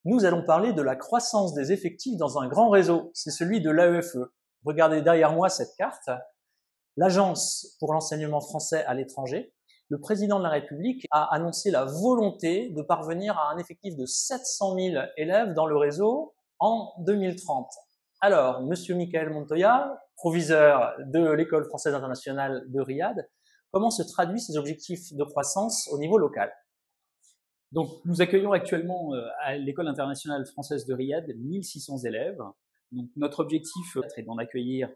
Nous allons parler de la croissance des effectifs dans un grand réseau, c'est celui de l'AEFE. Regardez derrière moi cette carte, l'Agence pour l'enseignement français à l'étranger. Le président de la République a annoncé la volonté de parvenir à un effectif de 700 000 élèves dans le réseau en 2030. Alors, Monsieur Michael Montoya, proviseur de l'École française internationale de Riyad, comment se traduisent ces objectifs de croissance au niveau local? Donc, nous accueillons actuellement à l'École internationale française de Riyad 1600 élèves. Donc, notre objectif est d'en accueillir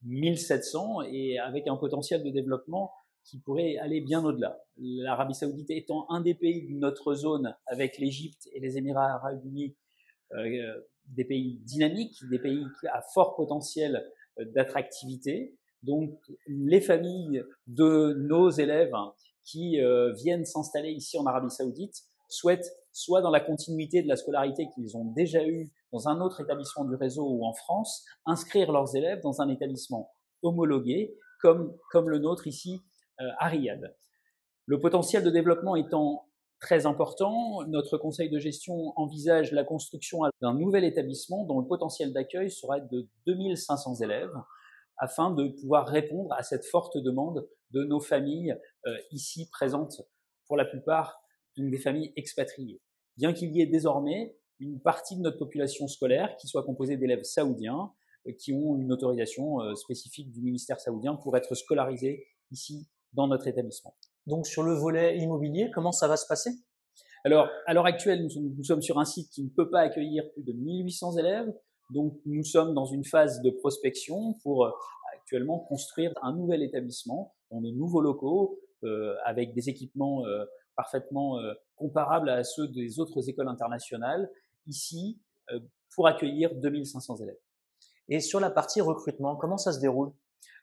1700 et avec un potentiel de développement qui pourrait aller bien au-delà. L'Arabie Saoudite étant un des pays de notre zone avec l'Égypte et les Émirats Arabes Unis, des pays dynamiques, des pays à fort potentiel d'attractivité. Donc, les familles de nos élèves qui viennent s'installer ici en Arabie Saoudite souhaitent, soit dans la continuité de la scolarité qu'ils ont déjà eue dans un autre établissement du réseau ou en France, inscrire leurs élèves dans un établissement homologué comme le nôtre ici à Riyad. Le potentiel de développement étant très important, notre conseil de gestion envisage la construction d'un nouvel établissement dont le potentiel d'accueil sera de 2500 élèves afin de pouvoir répondre à cette forte demande de nos familles ici présentes, pour la plupart des familles expatriées. Bien qu'il y ait désormais une partie de notre population scolaire qui soit composée d'élèves saoudiens qui ont une autorisation spécifique du ministère saoudien pour être scolarisés ici dans notre établissement. Donc sur le volet immobilier, comment ça va se passer? Alors, à l'heure actuelle, nous sommes sur un site qui ne peut pas accueillir plus de 1800 élèves. Donc, nous sommes dans une phase de prospection pour actuellement construire un nouvel établissement dans de nouveaux locaux avec des équipements parfaitement comparables à ceux des autres écoles internationales ici pour accueillir 2500 élèves. Et sur la partie recrutement, comment ça se déroule?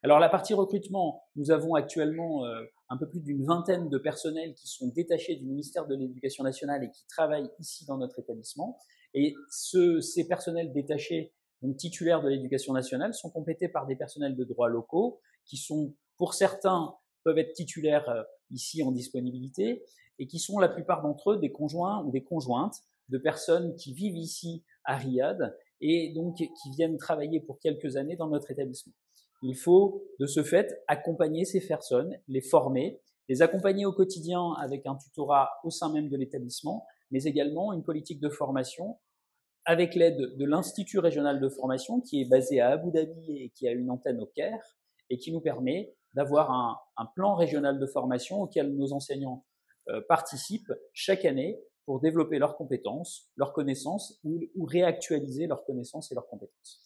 Alors, la partie recrutement, nous avons actuellement un peu plus d'une vingtaine de personnels qui sont détachés du ministère de l'Éducation nationale et qui travaillent ici dans notre établissement. Et ces personnels détachés, donc titulaires de l'Éducation nationale, sont complétés par des personnels de droit locaux qui sont, pour certains, peuvent être titulaires ici en disponibilité et qui sont la plupart d'entre eux des conjoints ou des conjointes de personnes qui vivent ici à Riyad et donc qui viennent travailler pour quelques années dans notre établissement. Il faut, de ce fait, accompagner ces personnes, les former, les accompagner au quotidien avec un tutorat au sein même de l'établissement, mais également une politique de formation avec l'aide de l'Institut régional de formation qui est basé à Abu Dhabi et qui a une antenne au Caire et qui nous permet d'avoir un plan régional de formation auquel nos enseignants participent chaque année pour développer leurs compétences, leurs connaissances ou réactualiser leurs connaissances et leurs compétences.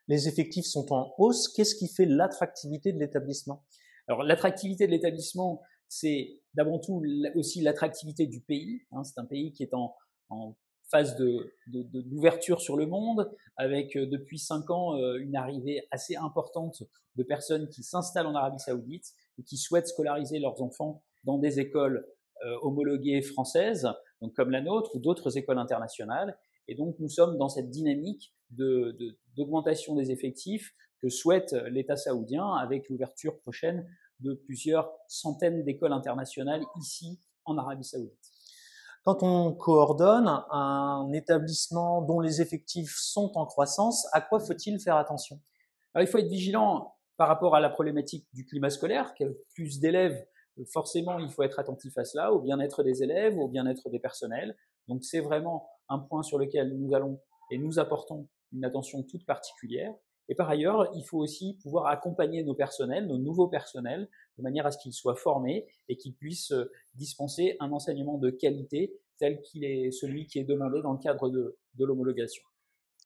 Les effectifs sont en hausse. Qu'est-ce qui fait l'attractivité de l'établissement? Alors, l'attractivité de l'établissement, c'est d'avant tout aussi l'attractivité du pays. C'est un pays qui est en phase d'ouverture sur le monde, avec depuis 5 ans une arrivée assez importante de personnes qui s'installent en Arabie Saoudite et qui souhaitent scolariser leurs enfants dans des écoles homologuées françaises, donc comme la nôtre ou d'autres écoles internationales. Et donc, nous sommes dans cette dynamique d'augmentation des effectifs que souhaite l'État saoudien avec l'ouverture prochaine de plusieurs centaines d'écoles internationales ici en Arabie Saoudite. Quand on coordonne un établissement dont les effectifs sont en croissance, à quoi faut-il faire attention? Alors, il faut être vigilant par rapport à la problématique du climat scolaire, qu'il y a plus d'élèves, forcément il faut être attentif à cela, au bien-être des élèves, au bien-être des personnels. Donc c'est vraiment un point sur lequel nous allons et nous apportons une attention toute particulière. Et par ailleurs, il faut aussi pouvoir accompagner nos personnels, nos nouveaux personnels, de manière à ce qu'ils soient formés et qu'ils puissent dispenser un enseignement de qualité tel qu'il est celui qui est demandé dans le cadre de l'homologation.